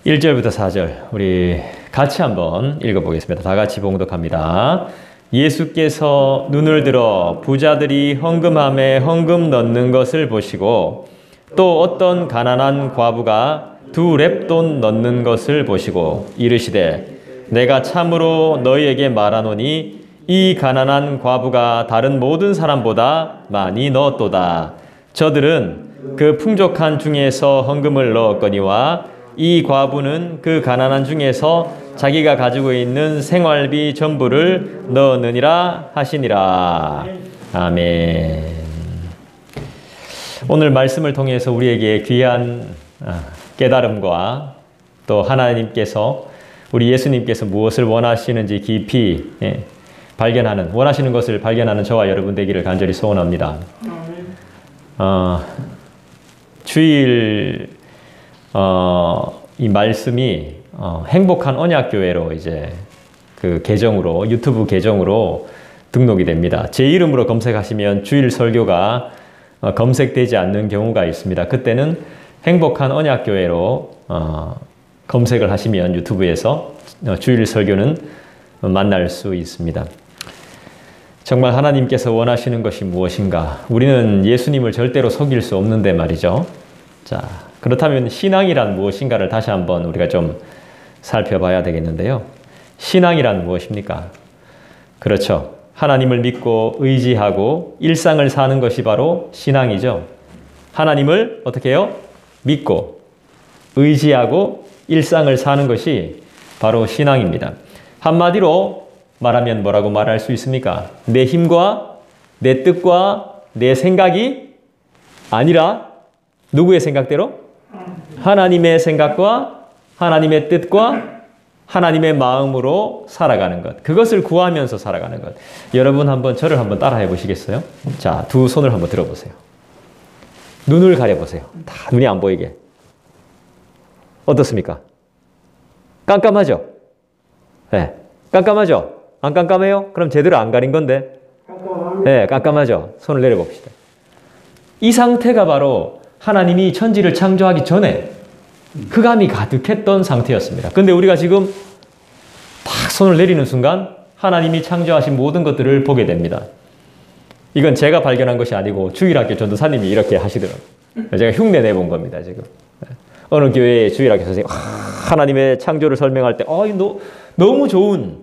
1절부터 4절 우리 같이 한번 읽어보겠습니다. 다 같이 봉독합니다. 예수께서 눈을 들어 부자들이 헌금함에 헌금 넣는 것을 보시고 또 어떤 가난한 과부가 2렙돈 넣는 것을 보시고 이르시되 내가 참으로 너희에게 말하노니 이 가난한 과부가 다른 모든 사람보다 많이 넣었도다. 저들은 그 풍족한 중에서 헌금을 넣었거니와 이 과부는 그 가난한 중에서 자기가 가지고 있는 생활비 전부를 넣었느니라 하시니라. 아멘. 오늘 말씀을 통해서 우리에게 귀한 깨달음과 또 하나님께서 우리 예수님께서 무엇을 원하시는지 깊이 발견하는, 원하시는 것을 발견하는 저와 여러분 되기를 간절히 소원합니다. 주일 이 말씀이 행복한 언약교회로 이제 그 계정으로, 유튜브 계정으로 등록이 됩니다. 제 이름으로 검색하시면 주일 설교가 검색되지 않는 경우가 있습니다. 그때는 행복한 언약교회로 검색을 하시면 유튜브에서 주일 설교는 만날 수 있습니다. 정말 하나님께서 원하시는 것이 무엇인가? 우리는 예수님을 절대로 속일 수 없는데 말이죠. 자, 그렇다면 신앙이란 무엇인가를 다시 한번 우리가 좀 살펴봐야 되겠는데요. 신앙이란 무엇입니까? 그렇죠. 하나님을 믿고 의지하고 일상을 사는 것이 바로 신앙이죠. 하나님을 어떻게 해요? 믿고 의지하고 일상을 사는 것이 바로 신앙입니다. 한마디로 말하면 뭐라고 말할 수 있습니까? 내 힘과 내 뜻과 내 생각이 아니라 누구의 생각대로? 하나님의 생각과 하나님의 뜻과 하나님의 마음으로 살아가는 것. 그것을 구하면서 살아가는 것. 여러분 한번 저를 한번 따라해 보시겠어요? 자, 두 손을 한번 들어보세요. 눈을 가려보세요. 다 눈이 안 보이게. 어떻습니까? 깜깜하죠? 네, 깜깜하죠? 안 깜깜해요? 그럼 제대로 안 가린 건데. 네, 깜깜하죠? 손을 내려봅시다. 이 상태가 바로 하나님이 천지를 창조하기 전에 흑암이 가득했던 상태였습니다. 근데 우리가 지금 딱 손을 내리는 순간 하나님이 창조하신 모든 것들을 보게 됩니다. 이건 제가 발견한 것이 아니고 주일학교 전도사님이 이렇게 하시더라고요. 제가 흉내 내본 겁니다, 지금. 어느 교회의 주일학교 선생님, 하나님의 창조를 설명할 때, 너무 좋은,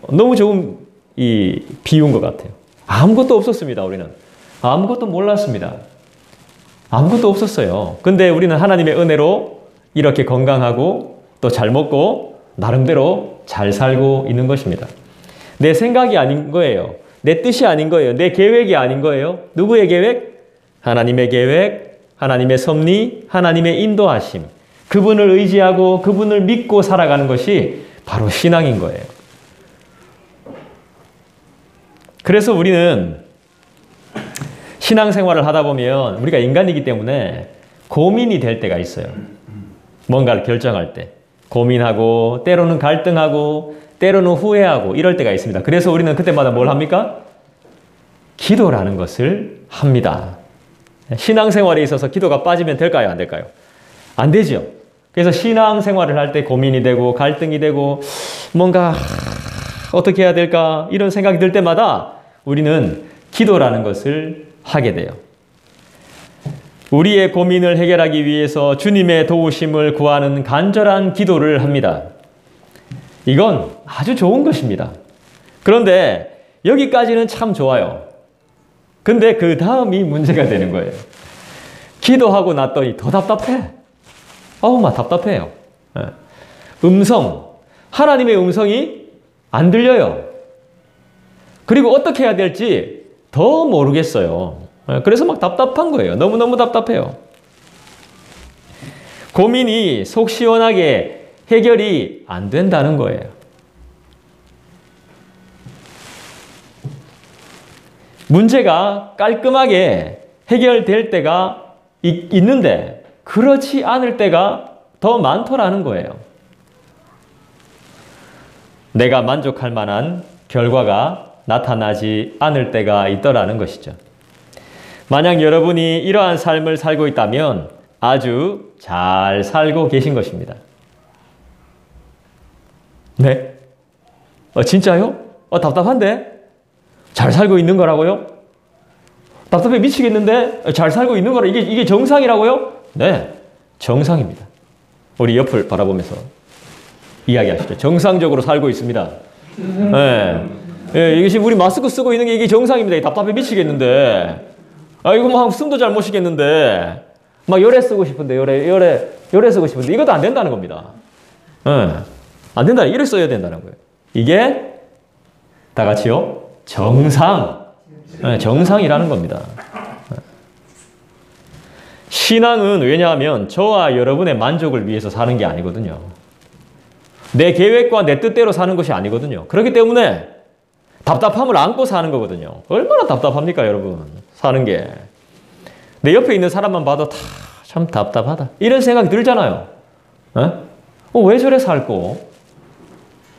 너무 좋은 이 비유인 것 같아요. 아무것도 없었습니다, 우리는. 아무것도 몰랐습니다. 아무것도 없었어요. 근데 우리는 하나님의 은혜로 이렇게 건강하고 또 잘 먹고 나름대로 잘 살고 있는 것입니다. 내 생각이 아닌 거예요. 내 뜻이 아닌 거예요. 내 계획이 아닌 거예요. 누구의 계획? 하나님의 계획, 하나님의 섭리, 하나님의 인도하심. 그분을 의지하고 그분을 믿고 살아가는 것이 바로 신앙인 거예요. 그래서 우리는 신앙생활을 하다 보면 우리가 인간이기 때문에 고민이 될 때가 있어요. 뭔가를 결정할 때. 고민하고 때로는 갈등하고 때로는 후회하고 이럴 때가 있습니다. 그래서 우리는 그때마다 뭘 합니까? 기도라는 것을 합니다. 신앙생활에 있어서 기도가 빠지면 될까요? 안 될까요? 안 되죠. 그래서 신앙생활을 할 때 고민이 되고 갈등이 되고 뭔가 어떻게 해야 될까 이런 생각이 들 때마다 우리는 기도라는 것을 하게 돼요. 우리의 고민을 해결하기 위해서 주님의 도우심을 구하는 간절한 기도를 합니다. 이건 아주 좋은 것입니다. 그런데 여기까지는 참 좋아요. 근데 그 다음이 문제가 되는 거예요. 기도하고 났더니 더 답답해. 막 답답해요. 하나님의 음성이 안 들려요. 그리고 어떻게 해야 될지 더 모르겠어요. 그래서 막 답답한 거예요. 너무너무 답답해요. 고민이 속 시원하게 해결이 안 된다는 거예요. 문제가 깔끔하게 해결될 때가 있는데 그렇지 않을 때가 더 많더라는 거예요. 내가 만족할 만한 결과가 나타나지 않을 때가 있더라는 것이죠. 만약 여러분이 이러한 삶을 살고 있다면 아주 잘 살고 계신 것입니다. 네? 진짜요? 답답한데? 잘 살고 있는 거라고요? 답답해 미치겠는데? 잘 살고 있는 거라 이게 정상이라고요? 네, 정상입니다. 우리 옆을 바라보면서 이야기하시죠. 정상적으로 살고 있습니다. 네. 예, 이게 지금 우리 마스크 쓰고 있는 게 이게 정상입니다. 답답해 미치겠는데. 이거 막 숨도 잘 못 쉬겠는데. 막 열에 쓰고 싶은데, 열에 쓰고 싶은데. 이것도 안 된다는 겁니다. 예. 안 된다. 이를 써야 된다는 거예요. 이게 다 같이요. 정상. 예, 정상이라는 겁니다. 신앙은 왜냐하면 저와 여러분의 만족을 위해서 사는 게 아니거든요. 내 계획과 내 뜻대로 사는 것이 아니거든요. 그렇기 때문에 답답함을 안고 사는 거거든요. 얼마나 답답합니까, 여러분? 사는 게. 내 옆에 있는 사람만 봐도 참 답답하다. 이런 생각이 들잖아요. 왜 저래 살고?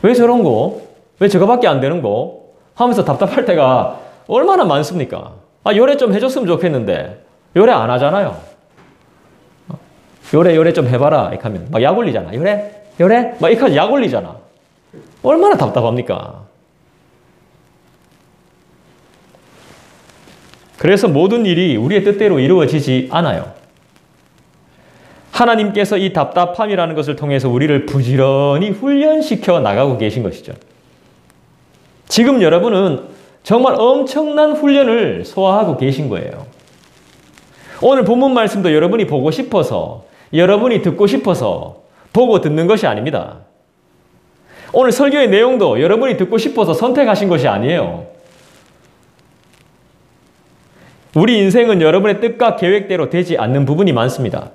왜 저런 거? 왜 저거밖에 안 되는 거? 하면서 답답할 때가 얼마나 많습니까? 요래 좀 해줬으면 좋겠는데 요래 안 하잖아요. 요래 좀 해봐라. 이렇게 하면 막 약 올리잖아. 요래? 막 이렇게 하면 약 올리잖아. 얼마나 답답합니까? 그래서 모든 일이 우리의 뜻대로 이루어지지 않아요. 하나님께서 이 답답함이라는 것을 통해서 우리를 부지런히 훈련시켜 나가고 계신 것이죠. 지금 여러분은 정말 엄청난 훈련을 소화하고 계신 거예요. 오늘 본문 말씀도 여러분이 보고 싶어서, 여러분이 듣고 싶어서 보고 듣는 것이 아닙니다. 오늘 설교의 내용도 여러분이 듣고 싶어서 선택하신 것이 아니에요. 우리 인생은 여러분의 뜻과 계획대로 되지 않는 부분이 많습니다.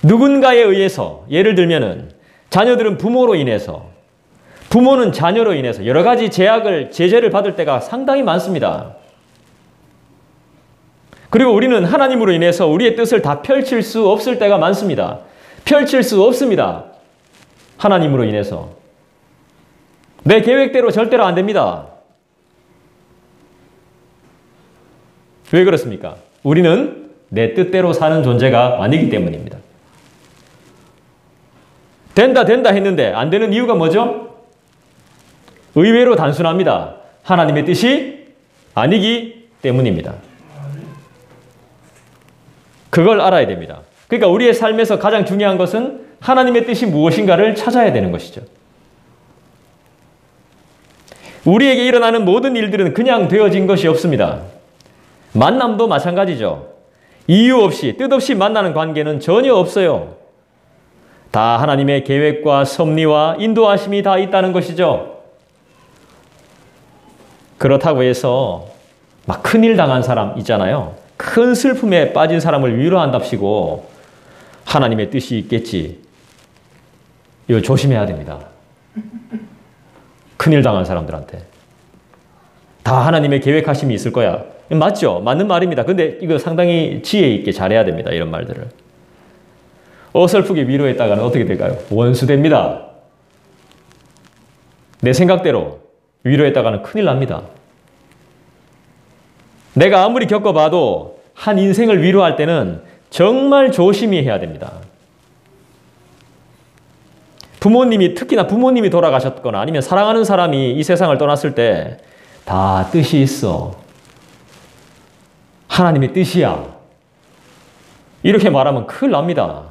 누군가에 의해서, 예를 들면은 자녀들은 부모로 인해서, 부모는 자녀로 인해서 여러 가지 제재를 받을 때가 상당히 많습니다. 그리고 우리는 하나님으로 인해서 우리의 뜻을 다 펼칠 수 없을 때가 많습니다. 펼칠 수 없습니다. 하나님으로 인해서. 내 계획대로 절대로 안 됩니다. 왜 그렇습니까? 우리는 내 뜻대로 사는 존재가 아니기 때문입니다. 된다 했는데 안 되는 이유가 뭐죠? 의외로 단순합니다. 하나님의 뜻이 아니기 때문입니다. 그걸 알아야 됩니다. 그러니까 우리의 삶에서 가장 중요한 것은 하나님의 뜻이 무엇인가를 찾아야 되는 것이죠. 우리에게 일어나는 모든 일들은 그냥 되어진 것이 없습니다. 만남도 마찬가지죠. 이유 없이, 뜻 없이 만나는 관계는 전혀 없어요. 다 하나님의 계획과 섭리와 인도하심이 다 있다는 것이죠. 그렇다고 해서 막 큰일 당한 사람 있잖아요. 큰 슬픔에 빠진 사람을 위로한답시고 하나님의 뜻이 있겠지. 이거 조심해야 됩니다. 큰일 당한 사람들한테. 다 하나님의 계획하심이 있을 거야. 맞죠? 맞는 말입니다. 근데 이거 상당히 지혜 있게 잘해야 됩니다. 이런 말들을. 어설프게 위로했다가는 어떻게 될까요? 원수됩니다. 내 생각대로 위로했다가는 큰일 납니다. 내가 아무리 겪어봐도 한 인생을 위로할 때는 정말 조심히 해야 됩니다. 특히나 부모님이 돌아가셨거나 아니면 사랑하는 사람이 이 세상을 떠났을 때 다 뜻이 있어. 하나님의 뜻이야. 이렇게 말하면 큰일 납니다.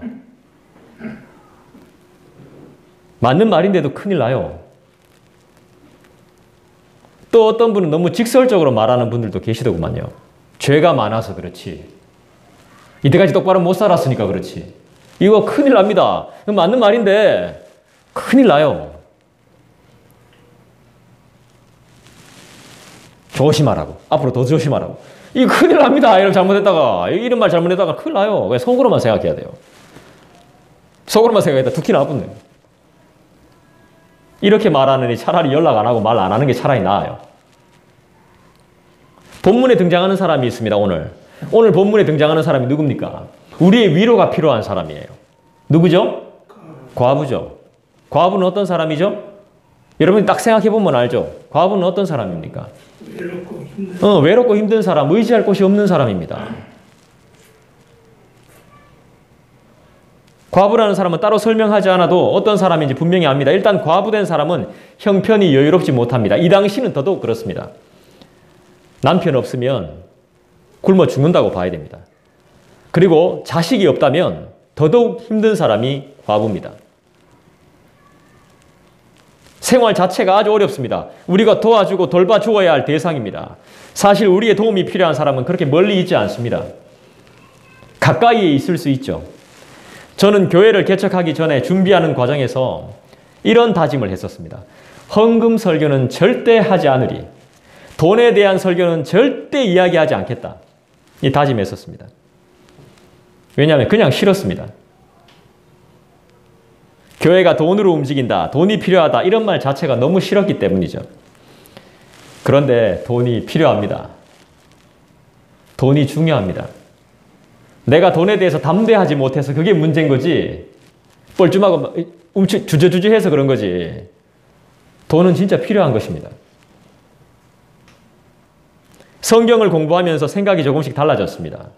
맞는 말인데도 큰일 나요. 또 어떤 분은 너무 직설적으로 말하는 분들도 계시더구만요. 죄가 많아서 그렇지. 이때까지 똑바로 못 살았으니까 그렇지. 이거 큰일 납니다. 맞는 말인데 큰일 나요. 조심하라고. 앞으로 더 조심하라고. 이거 큰일 납니다. 이런 잘못했다가, 이런 말 잘못했다가 큰일 나요. 그냥 속으로만 생각해야 돼요. 속으로만 생각했다 두 키 나쁘네. 이렇게 말하느니 차라리 연락 안 하고 말 안 하는 게 차라리 나아요. 본문에 등장하는 사람이 있습니다, 오늘. 오늘 본문에 등장하는 사람이 누굽니까? 우리의 위로가 필요한 사람이에요. 누구죠? 과부죠. 과부는 어떤 사람이죠? 여러분이 딱 생각해보면 알죠? 과부는 어떤 사람입니까? 외롭고 힘든 사람, 의지할 곳이 없는 사람입니다. 과부라는 사람은 따로 설명하지 않아도 어떤 사람인지 분명히 압니다. 일단 과부된 사람은 형편이 여유롭지 못합니다. 이 당시는 더더욱 그렇습니다. 남편 없으면 굶어 죽는다고 봐야 됩니다. 그리고 자식이 없다면 더더욱 힘든 사람이 과부입니다. 생활 자체가 아주 어렵습니다. 우리가 도와주고 돌봐주어야 할 대상입니다. 사실 우리의 도움이 필요한 사람은 그렇게 멀리 있지 않습니다. 가까이에 있을 수 있죠. 저는 교회를 개척하기 전에 준비하는 과정에서 이런 다짐을 했었습니다. 헌금 설교는 절대 하지 않으리. 돈에 대한 설교는 절대 이야기하지 않겠다. 이 다짐했었습니다. 왜냐하면 그냥 싫었습니다. 교회가 돈으로 움직인다, 돈이 필요하다 이런 말 자체가 너무 싫었기 때문이죠. 그런데 돈이 필요합니다. 돈이 중요합니다. 내가 돈에 대해서 담대하지 못해서 그게 문제인 거지, 뻘쭘하고 주저주저해서 그런 거지. 돈은 진짜 필요한 것입니다. 성경을 공부하면서 생각이 조금씩 달라졌습니다.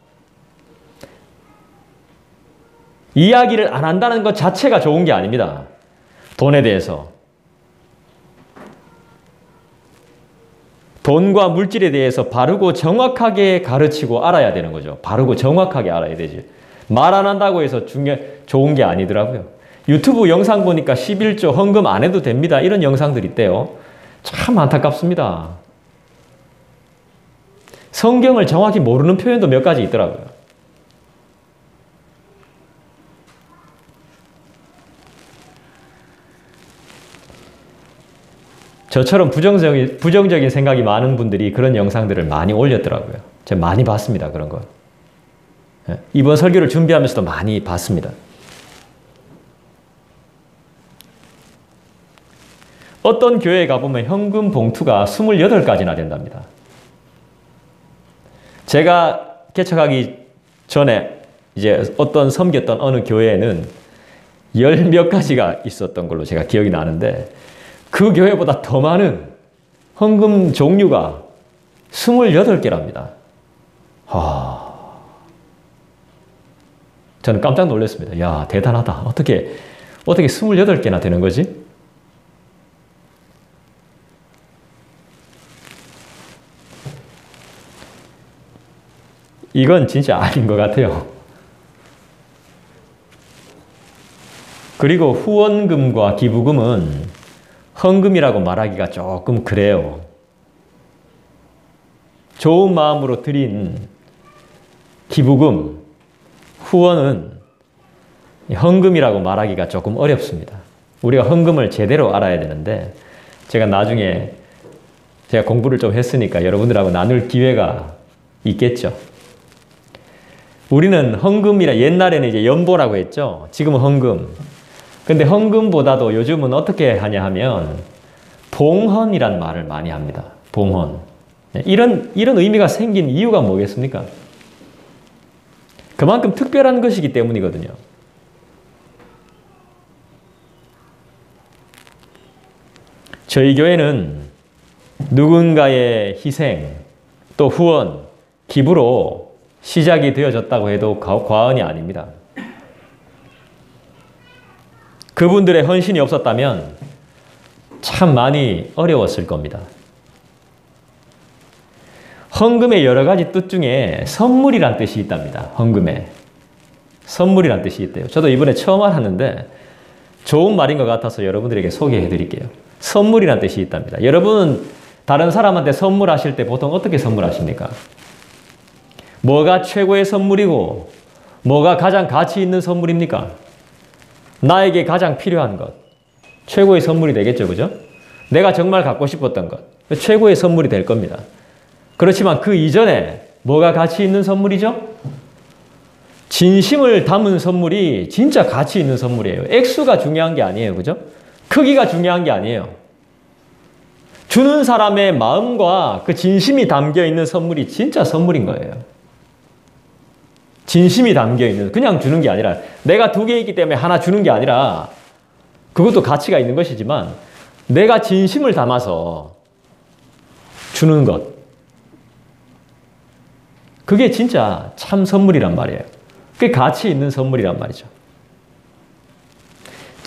이야기를 안 한다는 것 자체가 좋은 게 아닙니다. 돈에 대해서. 돈과 물질에 대해서 바르고 정확하게 가르치고 알아야 되는 거죠. 바르고 정확하게 알아야 되지. 말 안 한다고 해서 좋은 게 아니더라고요. 유튜브 영상 보니까 11조 헌금 안 해도 됩니다. 이런 영상들이 있대요. 참 안타깝습니다. 성경을 정확히 모르는 표현도 몇 가지 있더라고요. 저처럼 부정적인 생각이 많은 분들이 그런 영상들을 많이 올렸더라고요. 제가 많이 봤습니다. 그런 거. 이번 설교를 준비하면서도 많이 봤습니다. 어떤 교회에 가보면 현금 봉투가 28가지나 된답니다. 제가 개척하기 전에 이제 어떤 섬겼던 어느 교회에는 10몇 가지가 있었던 걸로 제가 기억이 나는데, 그 교회보다 더 많은 헌금 종류가 28개랍니다. 저는 깜짝 놀랐습니다. 야, 대단하다. 어떻게 28개나 되는 거지? 이건 진짜 아닌 것 같아요. 그리고 후원금과 기부금은 헌금이라고 말하기가 조금 그래요. 좋은 마음으로 드린 기부금, 후원은 헌금이라고 말하기가 조금 어렵습니다. 우리가 헌금을 제대로 알아야 되는데, 제가 나중에 제가 공부를 좀 했으니까 여러분들하고 나눌 기회가 있겠죠. 우리는 헌금이라, 옛날에는 이제 연보라고 했죠. 지금은 헌금. 근데 헌금보다도 요즘은 어떻게 하냐 하면 봉헌이란 말을 많이 합니다. 봉헌. 이런 의미가 생긴 이유가 뭐겠습니까? 그만큼 특별한 것이기 때문이거든요. 저희 교회는 누군가의 희생, 또 후원, 기부로 시작이 되어졌다고 해도 과언이 아닙니다. 그분들의 헌신이 없었다면 참 많이 어려웠을 겁니다. 헌금의 여러 가지 뜻 중에 선물이란 뜻이 있답니다. 헌금에. 선물이란 뜻이 있대요. 저도 이번에 처음 알았는데 좋은 말인 것 같아서 여러분들에게 소개해 드릴게요. 선물이란 뜻이 있답니다. 여러분은 다른 사람한테 선물하실 때 보통 어떻게 선물하십니까? 뭐가 최고의 선물이고 뭐가 가장 가치 있는 선물입니까? 나에게 가장 필요한 것. 최고의 선물이 되겠죠. 그죠? 내가 정말 갖고 싶었던 것. 최고의 선물이 될 겁니다. 그렇지만 그 이전에 뭐가 가치 있는 선물이죠? 진심을 담은 선물이 진짜 가치 있는 선물이에요. 액수가 중요한 게 아니에요. 그죠? 크기가 중요한 게 아니에요. 주는 사람의 마음과 그 진심이 담겨 있는 선물이 진짜 선물인 거예요. 진심이 담겨 있는, 그냥 주는 게 아니라, 내가 2개 있기 때문에 하나 주는 게 아니라, 그것도 가치가 있는 것이지만 내가 진심을 담아서 주는 것, 그게 진짜 참 선물이란 말이에요. 그게 가치 있는 선물이란 말이죠.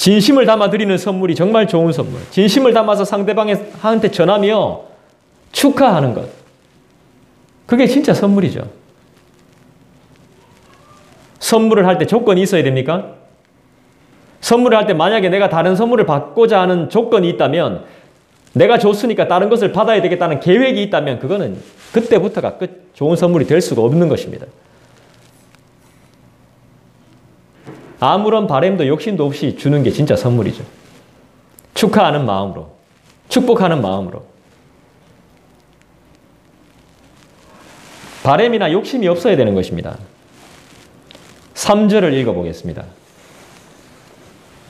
진심을 담아 드리는 선물이 정말 좋은 선물. 진심을 담아서 상대방한테 전하며 축하하는 것. 그게 진짜 선물이죠. 선물을 할 때 조건이 있어야 됩니까? 선물을 할 때 만약에 내가 다른 선물을 받고자 하는 조건이 있다면, 내가 줬으니까 다른 것을 받아야 되겠다는 계획이 있다면 그거는 그때부터가 끝. 좋은 선물이 될 수가 없는 것입니다. 아무런 바램도 욕심도 없이 주는 게 진짜 선물이죠. 축하하는 마음으로, 축복하는 마음으로. 바램이나 욕심이 없어야 되는 것입니다. 3절을 읽어보겠습니다.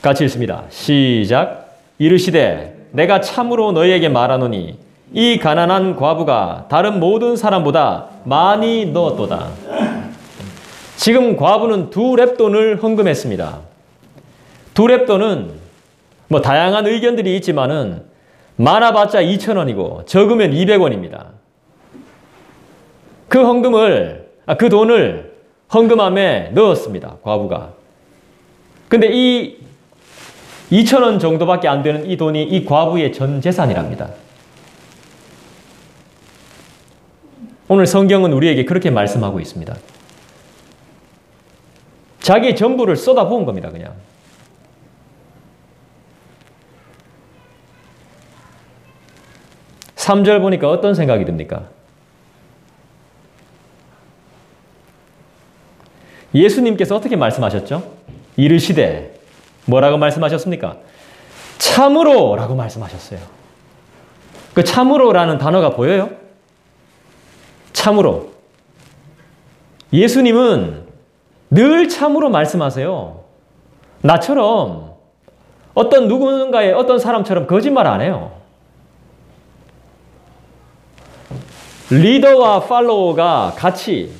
같이 읽습니다. 시작. 이르시되 내가 참으로 너희에게 말하노니 이 가난한 과부가 다른 모든 사람보다 많이 넣었도다. 지금 과부는 2렙돈을 헌금했습니다. 2렙돈은 뭐 다양한 의견들이 있지만은 많아봤자 2,000원이고 적으면 200원입니다. 그 돈을 헌금함에 넣었습니다. 과부가. 근데 이 2,000원 정도밖에 안 되는 이 돈이 이 과부의 전 재산이랍니다. 오늘 성경은 우리에게 그렇게 말씀하고 있습니다. 자기의 전부를 쏟아부은 겁니다, 그냥. (3절) 보니까 어떤 생각이 듭니까? 예수님께서 어떻게 말씀하셨죠? 이르시되 뭐라고 말씀하셨습니까? 참으로 라고 말씀하셨어요. 그 참으로라는 단어가 보여요? 참으로. 예수님은 늘 참으로 말씀하세요. 나처럼 어떤 누군가의 어떤 사람처럼 거짓말 안 해요. 리더와 팔로워가 같이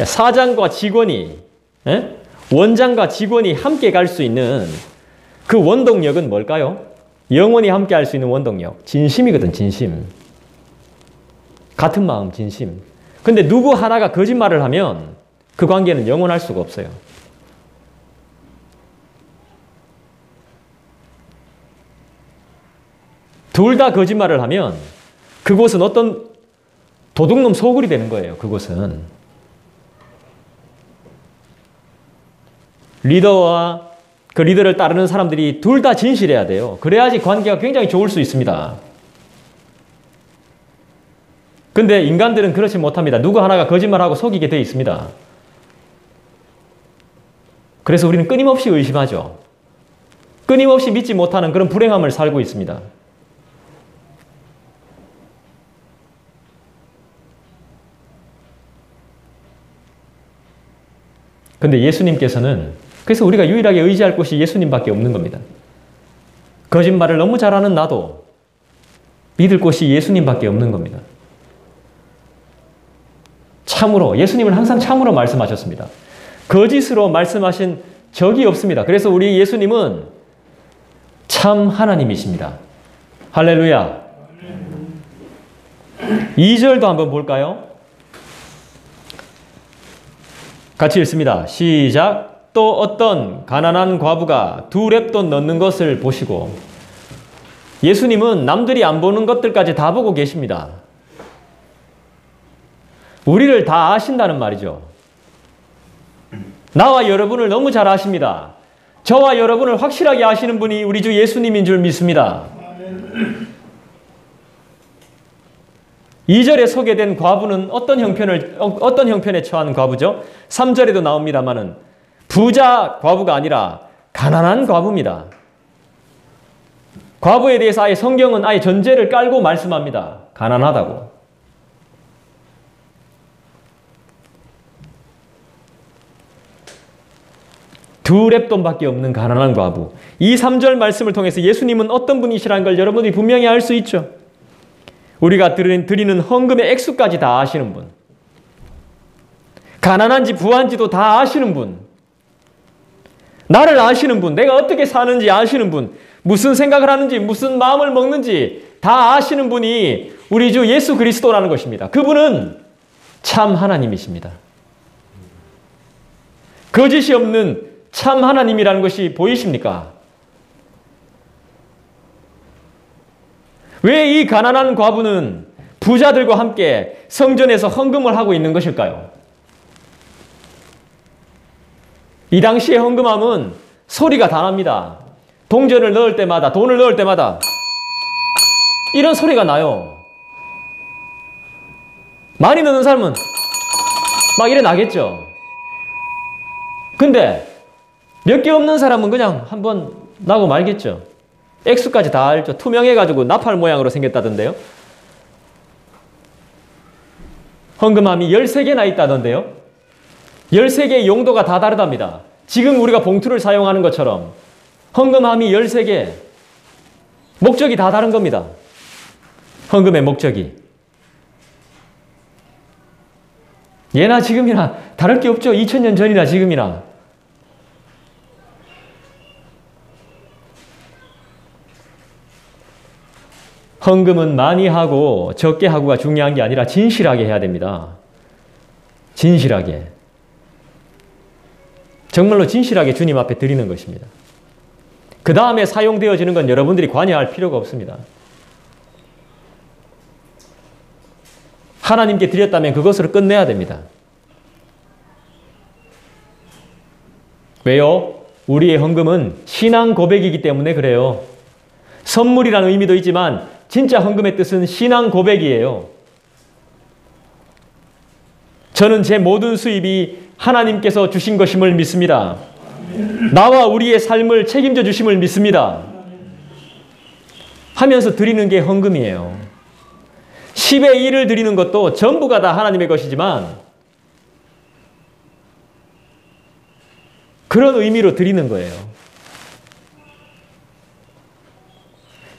사장과 직원이 원장과 직원이 함께 갈 수 있는 그 원동력은 뭘까요? 영원히 함께 할 수 있는 원동력. 진심이거든, 진심. 같은 마음, 진심. 근데 누구 하나가 거짓말을 하면 그 관계는 영원할 수가 없어요. 둘 다 거짓말을 하면 그곳은 어떤 도둑놈 소굴이 되는 거예요, 그곳은. 리더와 그 리더를 따르는 사람들이 둘 다 진실해야 돼요. 그래야지 관계가 굉장히 좋을 수 있습니다. 근데 인간들은 그렇지 못합니다. 누구 하나가 거짓말하고 속이게 되어 있습니다. 그래서 우리는 끊임없이 의심하죠. 끊임없이 믿지 못하는 그런 불행함을 살고 있습니다. 근데 예수님께서는, 그래서 우리가 유일하게 의지할 곳이 예수님밖에 없는 겁니다. 거짓말을 너무 잘하는 나도 믿을 곳이 예수님밖에 없는 겁니다. 참으로, 예수님은 항상 참으로 말씀하셨습니다. 거짓으로 말씀하신 적이 없습니다. 그래서 우리 예수님은 참 하나님이십니다. 할렐루야. 2절도 한번 볼까요? 같이 읽습니다. 시작. 또 어떤 가난한 과부가 2렙돈 넣는 것을 보시고, 예수님은 남들이 안 보는 것들까지 다 보고 계십니다. 우리를 다 아신다는 말이죠. 나와 여러분을 너무 잘 아십니다. 저와 여러분을 확실하게 아시는 분이 우리 주 예수님인 줄 믿습니다. 2절에 소개된 과부는 어떤 형편에 처한 과부죠? 3절에도 나옵니다만은 부자 과부가 아니라 가난한 과부입니다. 과부에 대해서 아예 성경은 아예 전제를 깔고 말씀합니다. 가난하다고. 두 렙돈밖에 없는 가난한 과부. 이 3절 말씀을 통해서 예수님은 어떤 분이시라는 걸 여러분들이 분명히 알 수 있죠. 우리가 드리는 헌금의 액수까지 다 아시는 분. 가난한지 부한지도 다 아시는 분. 나를 아시는 분. 내가 어떻게 사는지 아시는 분. 무슨 생각을 하는지, 무슨 마음을 먹는지 다 아시는 분이 우리 주 예수 그리스도라는 것입니다. 그분은 참 하나님이십니다. 거짓이 없는 참 하나님이라는 것이 보이십니까? 왜 이 가난한 과부는 부자들과 함께 성전에서 헌금을 하고 있는 것일까요? 이 당시의 헌금함은 소리가 다 납니다. 동전을 넣을 때마다, 돈을 넣을 때마다 이런 소리가 나요. 많이 넣는 사람은 막 이래 나겠죠. 근데 몇 개 없는 사람은 그냥 한번 나고 말겠죠. 액수까지 다 알죠. 투명해가지고 나팔 모양으로 생겼다던데요. 헌금함이 13개나 있다던데요. 13개의 용도가 다 다르답니다. 지금 우리가 봉투를 사용하는 것처럼 헌금함이 13개. 목적이 다 다른 겁니다. 헌금의 목적이. 예나 지금이나 다를 게 없죠. 2000년 전이나 지금이나. 헌금은 많이 하고 적게 하고가 중요한 게 아니라 진실하게 해야 됩니다. 진실하게. 정말로 진실하게 주님 앞에 드리는 것입니다. 그 다음에 사용되어지는 건 여러분들이 관여할 필요가 없습니다. 하나님께 드렸다면 그것으로 끝내야 됩니다. 왜요? 우리의 헌금은 신앙 고백이기 때문에 그래요. 선물이라는 의미도 있지만 진짜 헌금의 뜻은 신앙 고백이에요. 저는 제 모든 수입이 하나님께서 주신 것임을 믿습니다. 나와 우리의 삶을 책임져 주심을 믿습니다. 하면서 드리는 게 헌금이에요. 10의 1을 드리는 것도 전부가 다 하나님의 것이지만 그런 의미로 드리는 거예요.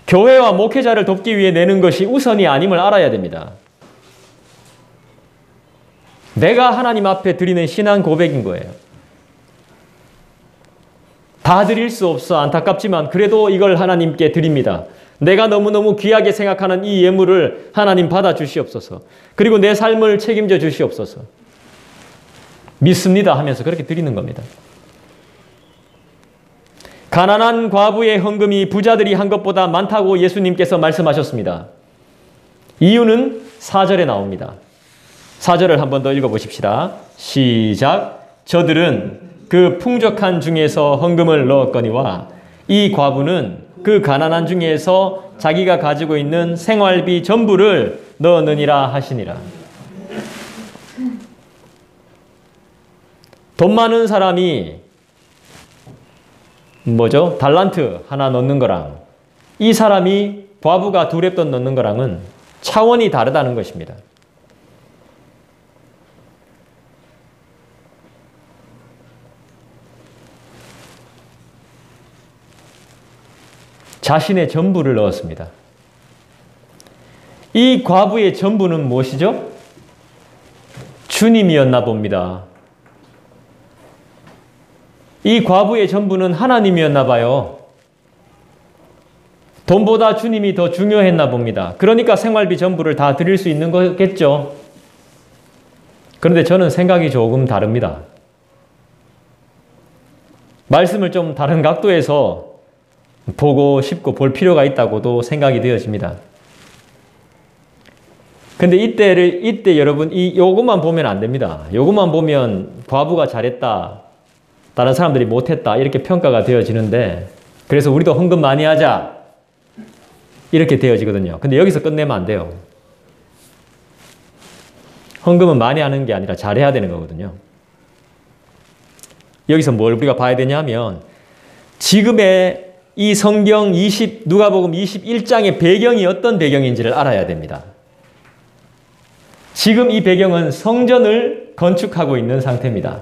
교회와 목회자를 돕기 위해 내는 것이 우선이 아님을 알아야 됩니다. 내가 하나님 앞에 드리는 신앙 고백인 거예요. 다 드릴 수 없어 안타깝지만 그래도 이걸 하나님께 드립니다. 내가 너무너무 귀하게 생각하는 이 예물을 하나님 받아 주시옵소서. 그리고 내 삶을 책임져 주시옵소서. 믿습니다 하면서 그렇게 드리는 겁니다. 가난한 과부의 헌금이 부자들이 한 것보다 많다고 예수님께서 말씀하셨습니다. 이유는 4절에 나옵니다. 4절을 한 번 더 읽어보십시다. 시작. 저들은 그 풍족한 중에서 헌금을 넣었거니와 이 과부는 그 가난한 중에서 자기가 가지고 있는 생활비 전부를 넣었느니라 하시니라. 돈 많은 사람이 달란트 하나 넣는 거랑 이 사람이 과부가 두렙돈 넣는 거랑은 차원이 다르다는 것입니다. 자신의 전부를 넣었습니다. 이 과부의 전부는 무엇이죠? 주님이었나 봅니다. 이 과부의 전부는 하나님이었나 봐요. 돈보다 주님이 더 중요했나 봅니다. 그러니까 생활비 전부를 다 드릴 수 있는 거겠죠. 그런데 저는 생각이 조금 다릅니다. 말씀을 좀 다른 각도에서 보고 싶고 볼 필요가 있다고도 생각이 되어집니다. 근데 이때 여러분 요것만 보면 안 됩니다. 요것만 보면 과부가 잘했다. 다른 사람들이 못했다. 이렇게 평가가 되어지는데 그래서 우리도 헌금 많이 하자. 이렇게 되어지거든요. 근데 여기서 끝내면 안 돼요. 헌금은 많이 하는 게 아니라 잘해야 되는 거거든요. 여기서 뭘 우리가 봐야 되냐면 지금의 이 성경 누가복음 21장의 배경이 어떤 배경인지를 알아야 됩니다. 지금 이 배경은 성전을 건축하고 있는 상태입니다.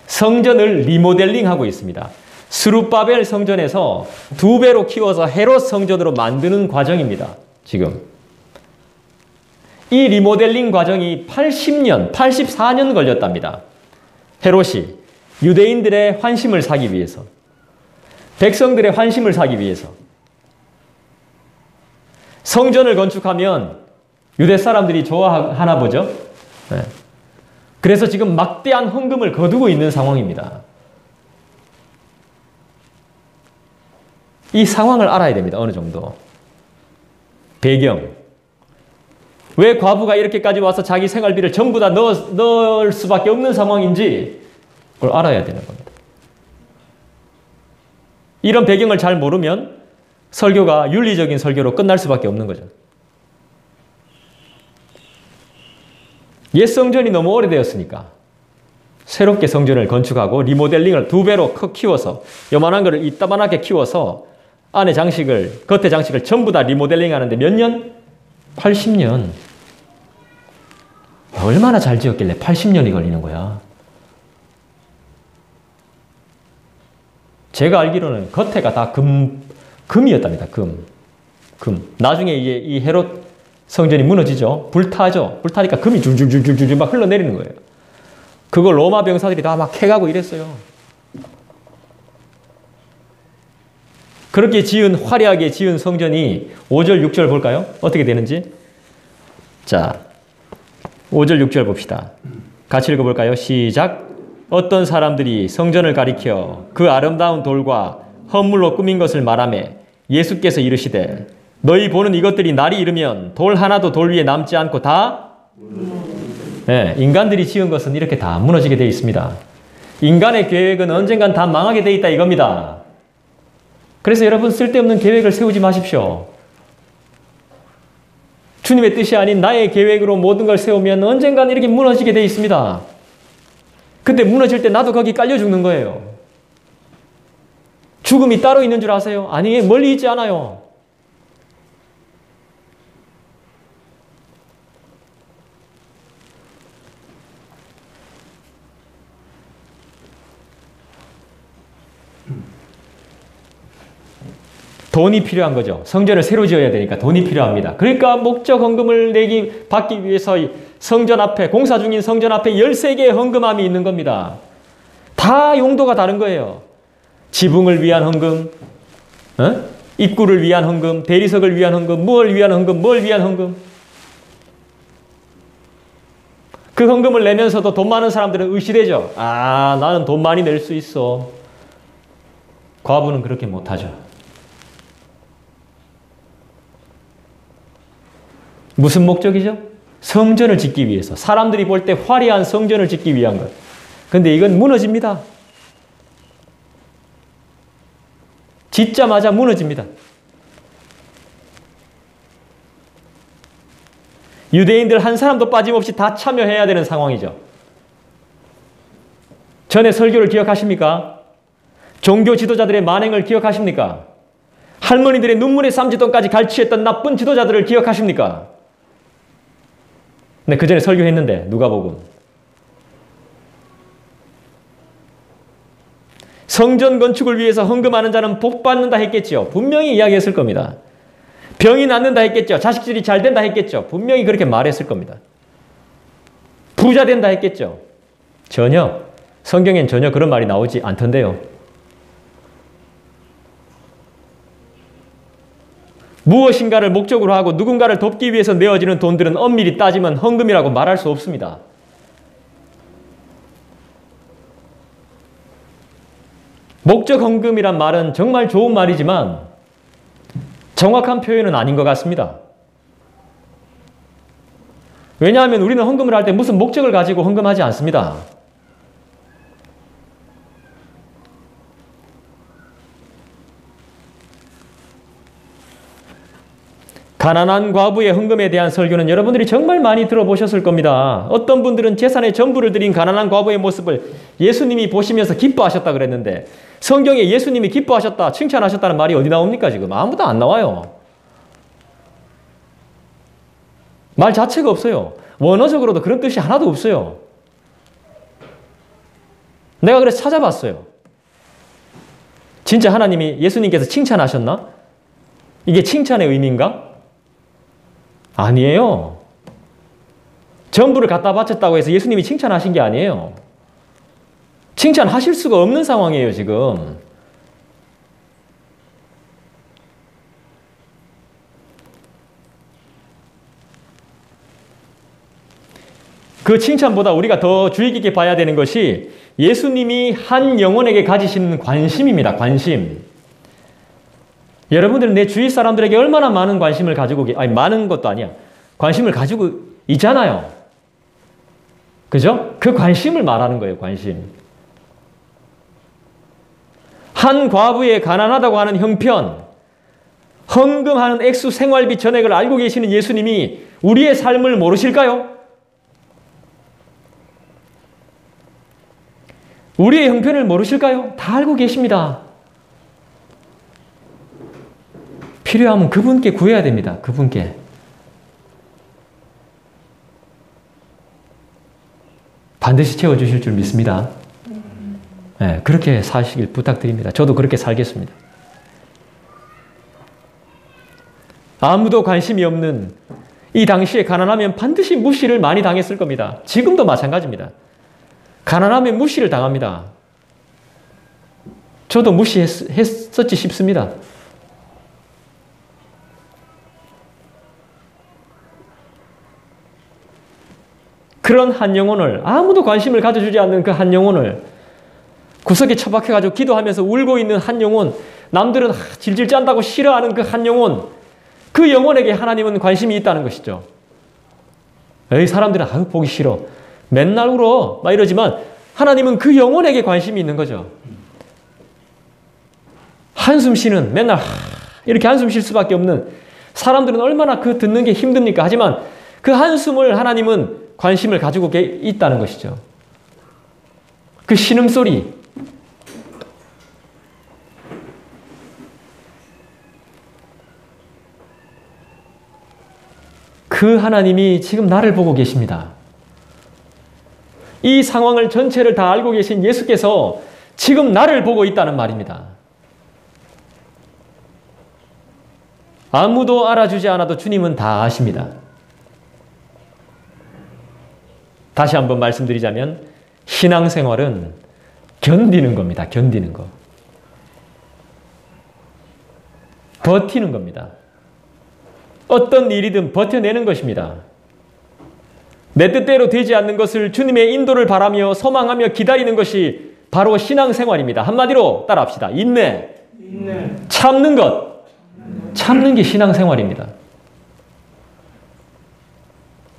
성전을 리모델링하고 있습니다. 스룹바벨 성전에서 2배로 키워서 헤롯 성전으로 만드는 과정입니다. 지금. 이 리모델링 과정이 84년 걸렸답니다. 헤롯이 유대인들의 환심을 사기 위해서. 백성들의 환심을 사기 위해서. 성전을 건축하면 유대 사람들이 좋아하나 보죠. 네. 그래서 지금 막대한 헌금을 거두고 있는 상황입니다. 이 상황을 알아야 됩니다. 어느 정도. 배경. 왜 과부가 이렇게까지 와서 자기 생활비를 전부 다 넣을 수밖에 없는 상황인지 그걸 알아야 되는 겁니다. 이런 배경을 잘 모르면 설교가 윤리적인 설교로 끝날 수밖에 없는 거죠. 옛 성전이 너무 오래되었으니까 새롭게 성전을 건축하고 리모델링을 2배로 키워서 요만한 거를 이따만하게 키워서 안에 장식을, 겉에 장식을 전부 다 리모델링 하는데 몇 년? 80년. 얼마나 잘 지었길래 80년이 걸리는 거야. 제가 알기로는 겉에가 다 금이었답니다. 금. 나중에 이제 이 헤롯 성전이 무너지죠. 불타죠. 불타니까 금이 줄줄줄줄줄 막 흘러내리는 거예요. 그걸 로마 병사들이 다 막 캐가고 이랬어요. 그렇게 화려하게 지은 성전이 5절, 6절 볼까요? 어떻게 되는지. 자, 5절, 6절 봅시다. 같이 읽어볼까요? 시작. 어떤 사람들이 성전을 가리켜 그 아름다운 돌과 헌물로 꾸민 것을 말하매 예수께서 이르시되 너희 보는 이것들이 날이 이르면 돌 하나도 돌 위에 남지 않고 다 네, 인간들이 지은 것은 이렇게 다 무너지게 되어 있습니다. 인간의 계획은 언젠간 다 망하게 되어 있다 이겁니다. 그래서 여러분 쓸데없는 계획을 세우지 마십시오. 주님의 뜻이 아닌 나의 계획으로 모든 걸 세우면 언젠간 이렇게 무너지게 되어 있습니다. 그때 무너질 때 나도 거기 깔려 죽는 거예요. 죽음이 따로 있는 줄 아세요? 아니, 멀리 있지 않아요. 돈이 필요한 거죠. 성전을 새로 지어야 되니까 돈이 필요합니다. 그러니까 목적 헌금을 받기 위해서 성전 앞에, 공사 중인 성전 앞에 13개의 헌금함이 있는 겁니다. 다 용도가 다른 거예요. 지붕을 위한 헌금, 입구를 위한 헌금, 대리석을 위한 헌금, 뭘 위한 헌금, 뭘 위한 헌금. 그 헌금을 내면서도 돈 많은 사람들은 의시되죠. 아, 나는 돈 많이 낼 수 있어. 과부는 그렇게 못하죠. 무슨 목적이죠? 성전을 짓기 위해서. 사람들이 볼 때 화려한 성전을 짓기 위한 것. 근데 이건 무너집니다. 짓자마자 무너집니다. 유대인들 한 사람도 빠짐없이 다 참여해야 되는 상황이죠. 전에 설교를 기억하십니까? 종교 지도자들의 만행을 기억하십니까? 할머니들의 눈물의 삼지돈까지 갈취했던 나쁜 지도자들을 기억하십니까? 네, 그 전에 설교했는데 누가복음. 성전 건축을 위해서 헌금하는 자는 복 받는다 했겠죠. 분명히 이야기했을 겁니다. 병이 낫는다 했겠죠. 자식들이 잘 된다 했겠죠. 분명히 그렇게 말했을 겁니다. 부자 된다 했겠죠. 전혀, 성경엔 전혀 그런 말이 나오지 않던데요. 무엇인가를 목적으로 하고 누군가를 돕기 위해서 내어지는 돈들은 엄밀히 따지면 헌금이라고 말할 수 없습니다. 목적 헌금이란 말은 정말 좋은 말이지만 정확한 표현은 아닌 것 같습니다. 왜냐하면 우리는 헌금을 할 때 무슨 목적을 가지고 헌금하지 않습니다. 가난한 과부의 헌금에 대한 설교는 여러분들이 정말 많이 들어보셨을 겁니다. 어떤 분들은 재산의 전부를 드린 가난한 과부의 모습을 예수님이 보시면서 기뻐하셨다 그랬는데 성경에 예수님이 기뻐하셨다, 칭찬하셨다는 말이 어디 나옵니까 지금? 아무도 안 나와요. 말 자체가 없어요. 원어적으로도 그런 뜻이 하나도 없어요. 내가 그래서 찾아봤어요. 진짜 하나님이 예수님께서 칭찬하셨나? 이게 칭찬의 의미인가? 아니에요. 전부를 갖다 바쳤다고 해서 예수님이 칭찬하신 게 아니에요. 칭찬하실 수가 없는 상황이에요, 지금. 그 칭찬보다 우리가 더 주의 깊게 봐야 되는 것이 예수님이 한 영혼에게 가지신 관심입니다. 관심. 여러분들은 내 주위 사람들에게 얼마나 많은 관심을 가지고, 아니, 많은 것도 아니야. 관심을 가지고 있잖아요. 그죠? 그 관심을 말하는 거예요, 관심. 한 과부의 가난하다고 하는 형편, 헌금하는 액수 생활비 전액을 알고 계시는 예수님이 우리의 삶을 모르실까요? 우리의 형편을 모르실까요? 다 알고 계십니다. 필요하면 그분께 구해야 됩니다. 그분께. 반드시 채워주실 줄 믿습니다. 네, 그렇게 사시길 부탁드립니다. 저도 그렇게 살겠습니다. 아무도 관심이 없는 이 당시에 가난하면 반드시 무시를 많이 당했을 겁니다. 지금도 마찬가지입니다. 가난하면 무시를 당합니다. 저도 무시했었지 싶습니다. 그런 한 영혼을, 아무도 관심을 가져주지 않는 그 한 영혼을 구석에 처박혀가지고 기도하면서 울고 있는 한 영혼, 남들은 질질 짠다고 싫어하는 그 한 영혼, 그 영혼에게 하나님은 관심이 있다는 것이죠. 에이, 사람들은 아유, 보기 싫어, 맨날 울어 막 이러지만 하나님은 그 영혼에게 관심이 있는 거죠. 한숨 쉬는, 맨날 이렇게 한숨 쉴 수밖에 없는 사람들은 얼마나 그 듣는 게 힘듭니까? 하지만 그 한숨을 하나님은 관심을 가지고 있다는 것이죠. 그 신음소리, 그 하나님이 지금 나를 보고 계십니다. 이 상황을 전체를 다 알고 계신 예수께서 지금 나를 보고 있다는 말입니다. 아무도 알아주지 않아도 주님은 다 아십니다. 다시 한번 말씀드리자면 신앙생활은 견디는 겁니다. 견디는 거. 버티는 겁니다. 어떤 일이든 버텨내는 것입니다. 내 뜻대로 되지 않는 것을 주님의 인도를 바라며 소망하며 기다리는 것이 바로 신앙생활입니다. 한마디로 따라합시다. 인내. 참는 것. 참는 게 신앙생활입니다.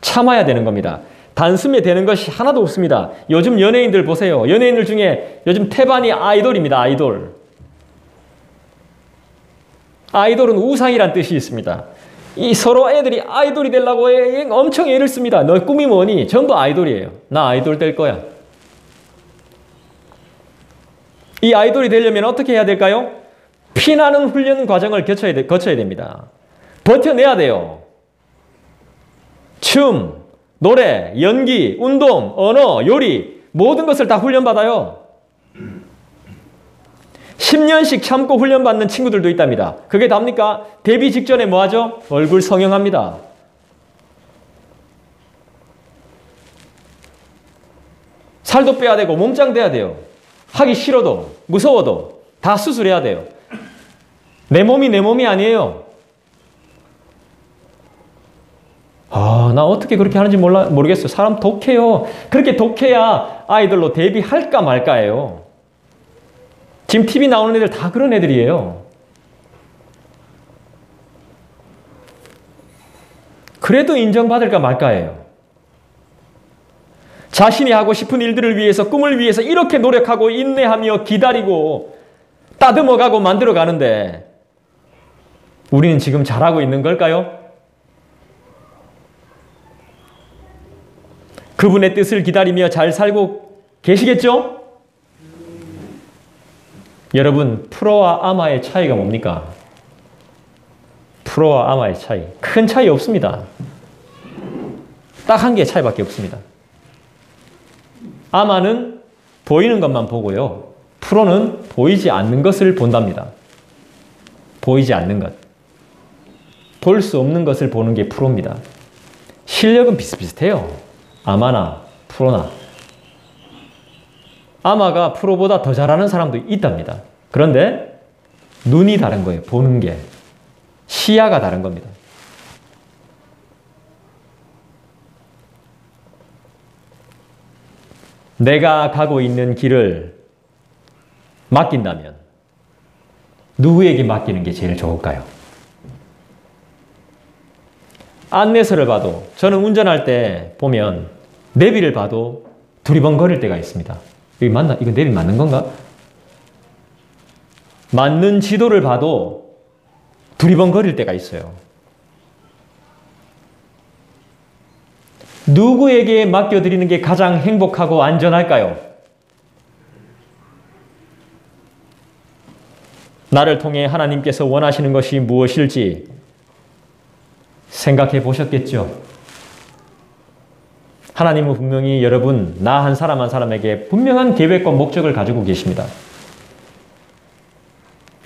참아야 되는 겁니다. 단숨에 되는 것이 하나도 없습니다. 요즘 연예인들 보세요. 연예인들 중에 요즘 태반이 아이돌입니다. 아이돌. 아이돌은 우상이란 뜻이 있습니다. 이 서로 애들이 아이돌이 되려고 엄청 애를 씁니다. 너 꿈이 뭐니? 전부 아이돌이에요. 나 아이돌 될 거야. 이 아이돌이 되려면 어떻게 해야 될까요? 피나는 훈련 과정을 거쳐야 됩니다. 버텨내야 돼요. 춤, 노래, 연기, 운동, 언어, 요리 모든 것을 다 훈련받아요. 10년씩 참고 훈련받는 친구들도 있답니다. 그게 답니까? 데뷔 직전에 뭐 하죠? 얼굴 성형합니다. 살도 빼야 되고 몸짱 돼야 돼요. 하기 싫어도 무서워도 다 수술해야 돼요. 내 몸이 내 몸이 아니에요. 나 어떻게 그렇게 하는지 모르겠어요. 사람 독해요. 그렇게 독해야 아이돌로 데뷔할까 말까예요. 지금 TV 나오는 애들 다 그런 애들이에요. 그래도 인정받을까 말까예요. 자신이 하고 싶은 일들을 위해서, 꿈을 위해서 이렇게 노력하고 인내하며 기다리고 따듬어가고 만들어가는데 우리는 지금 잘하고 있는 걸까요? 그분의 뜻을 기다리며 잘 살고 계시겠죠? 여러분, 프로와 아마의 차이가 뭡니까? 프로와 아마의 차이. 큰 차이 없습니다. 딱 한 개의 차이밖에 없습니다. 아마는 보이는 것만 보고요. 프로는 보이지 않는 것을 본답니다. 보이지 않는 것. 볼 수 없는 것을 보는 게 프로입니다. 실력은 비슷비슷해요. 아마나 프로나. 아마가 프로보다 더 잘하는 사람도 있답니다. 그런데 눈이 다른 거예요. 보는 게. 시야가 다른 겁니다. 내가 가고 있는 길을 맡긴다면, 누구에게 맡기는 게 제일 좋을까요? 안내서를 봐도, 저는 운전할 때 보면 내비를 봐도 두리번거릴 때가 있습니다. 이거 맞나? 이거 내비 맞는 건가? 맞는 지도를 봐도 두리번거릴 때가 있어요. 누구에게 맡겨드리는 게 가장 행복하고 안전할까요? 나를 통해 하나님께서 원하시는 것이 무엇일지 생각해 보셨겠죠? 하나님은 분명히 여러분, 나 한 사람 한 사람에게 분명한 계획과 목적을 가지고 계십니다.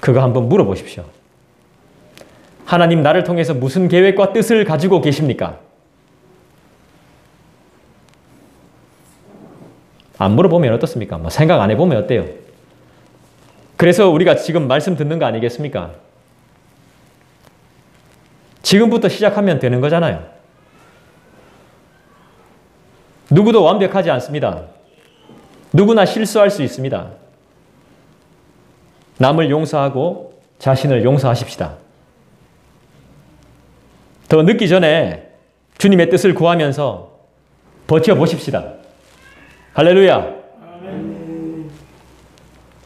그거 한번 물어보십시오. 하나님, 나를 통해서 무슨 계획과 뜻을 가지고 계십니까? 안 물어보면 어떻습니까? 뭐 생각 안 해보면 어때요? 그래서 우리가 지금 말씀 듣는 거 아니겠습니까? 지금부터 시작하면 되는 거잖아요. 누구도 완벽하지 않습니다. 누구나 실수할 수 있습니다. 남을 용서하고 자신을 용서하십시다. 더 늦기 전에 주님의 뜻을 구하면서 버텨보십시다. 할렐루야!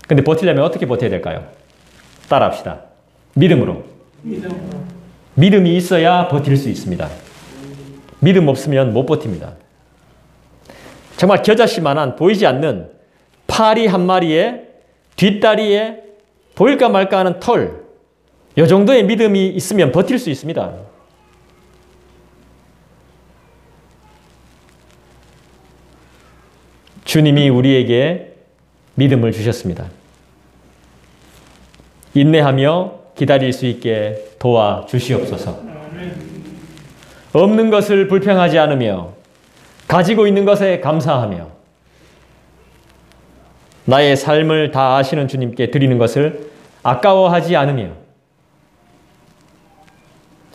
근데 버티려면 어떻게 버텨야 될까요? 따라합시다. 믿음으로. 믿음이 있어야 버틸 수 있습니다. 믿음 없으면 못 버팁니다. 정말 겨자씨만한 보이지 않는 파리 한 마리에 뒷다리에 보일까 말까 하는 털, 이 정도의 믿음이 있으면 버틸 수 있습니다. 주님이 우리에게 믿음을 주셨습니다. 인내하며 기다릴 수 있게 도와주시옵소서. 없는 것을 불평하지 않으며 가지고 있는 것에 감사하며 나의 삶을 다 아시는 주님께 드리는 것을 아까워하지 않으며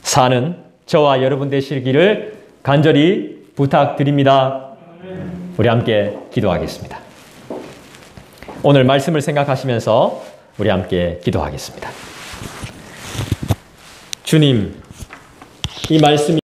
사는 저와 여러분 되시기를 간절히 부탁드립니다. 우리 함께 기도하겠습니다. 오늘 말씀을 생각하시면서 우리 함께 기도하겠습니다. 주님, 이 말씀이